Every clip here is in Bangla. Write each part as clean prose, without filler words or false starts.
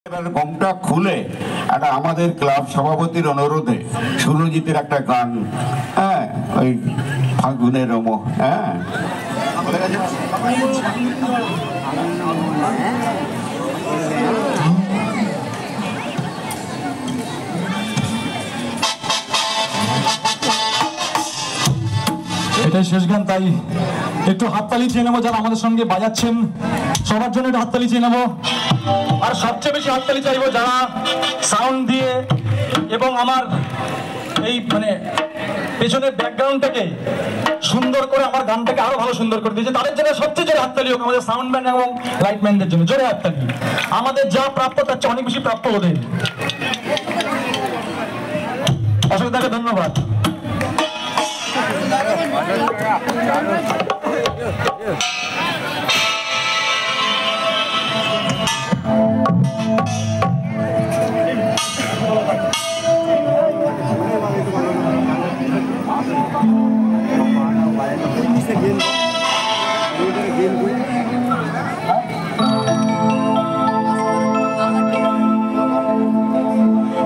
ঘোমটা খুলে একটা আমাদের ক্লাব সভাপতির অনুরোধে সুরজিতের একটা গান, হ্যাঁ, ওই ফাগুনের রম, হ্যাঁ, এটাই শেষ গান, তাই একটু হাততালি চেয়ে নেবো যারা আমাদের সঙ্গে বাজাচ্ছেন, সবার জন্য একটু হাততালি চেয়ে নেবো। আর সবচেয়ে বেশি হাততালি চাইবো যারা সাউন্ড দিয়ে এবং আমার এই মানে পেছনের ব্যাকগ্রাউন্ডটাকে সুন্দর করে আমার গানটাকে আরো ভালো সুন্দর করে দিয়েছে, তাদের জন্য সবচেয়ে জোরে হাততালি হোক আমাদের সাউন্ড ম্যান এবং লাইটম্যানদের জন্য। জোরে হাততালি। আমাদের যা প্রাপ্য তার চেয়ে অনেক বেশি প্রাপ্য ওদের। অসংখ্য ধন্যবাদ।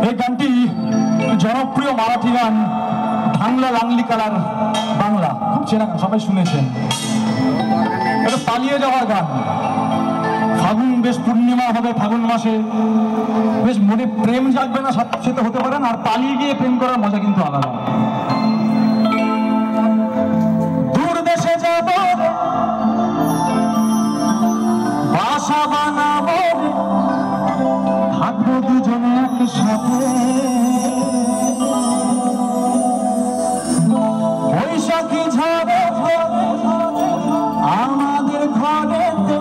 এই গানটি জনপ্রিয় মারাঠি গান বাংলা লাংলি কালার বাংলা, খুব চেনা গান, সবাই শুনেছেন। এটা পালিয়ে যাওয়ার গান। ফাগুন বেশ পূর্ণিমা হবে, ফাগুন মাসে বেশ মনে প্রেম জাগবে না, সেটা হতে পারে না, আর পালিয়ে গিয়ে প্রেম করার মজা কিন্তু আলাদা। দূর দেশে যাব, বাসা বানাবো, থাকবো দুজনে একসাথে, বৈশাখী ঝড়ে আমাদের ঘরেতে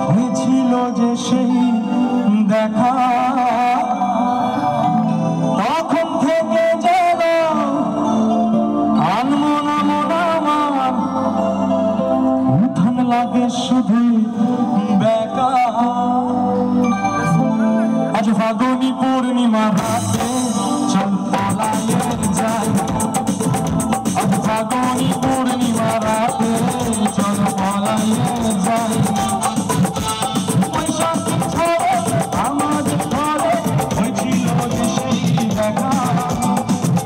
হয়েছিল যে সেই দেখা, তখন থেকে যেন আনমনা মনা আমার উঠান লাগে শুধু বেকা। আজ ফাগুনি পূর্ণিমা রাতে চল পলায়ে যাই, আজ ফাগুনি পূর্ণিমা রাতে চল পলায়ে যাই, বৈশাখী ঝড়ে আমাদের ঘরে হয়েছিল যে সেই দেখা,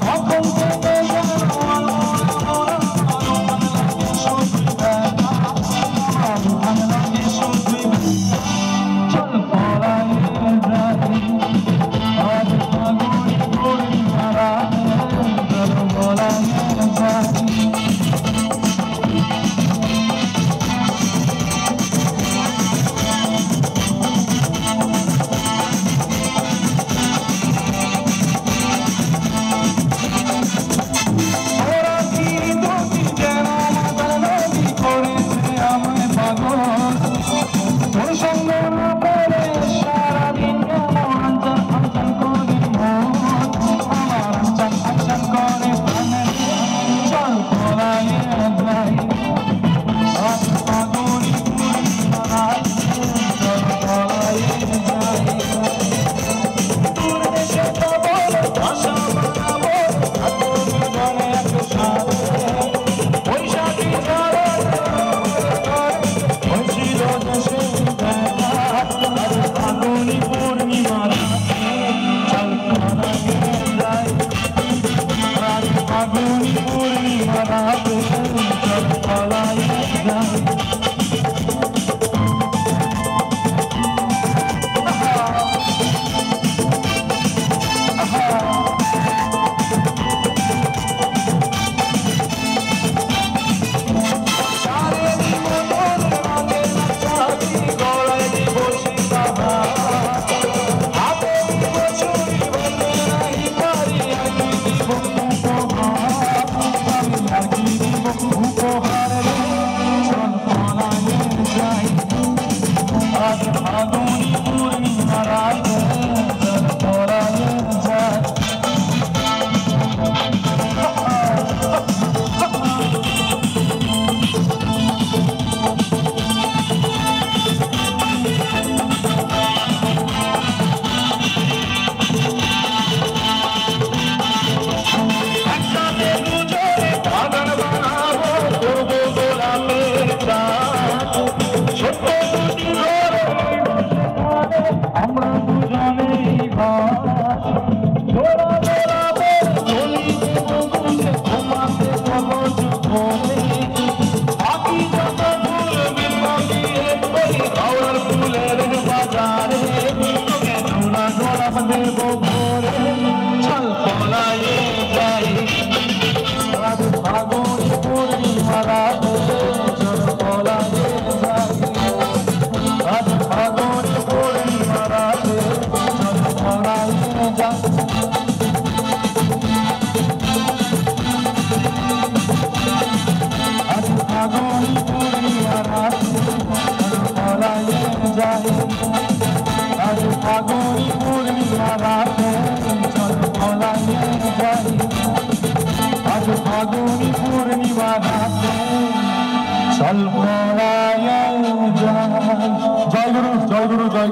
তখন থেকে যেন শুধু দেখা, উঠান লাগে শুধু চল পলায়ে যাই, আজ ফাগুনি পূর্ণিমা রাতে চল পলায়ে যাই।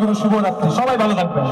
আবারও শুভরাত্রি, সবাই ভালো থাকবেন।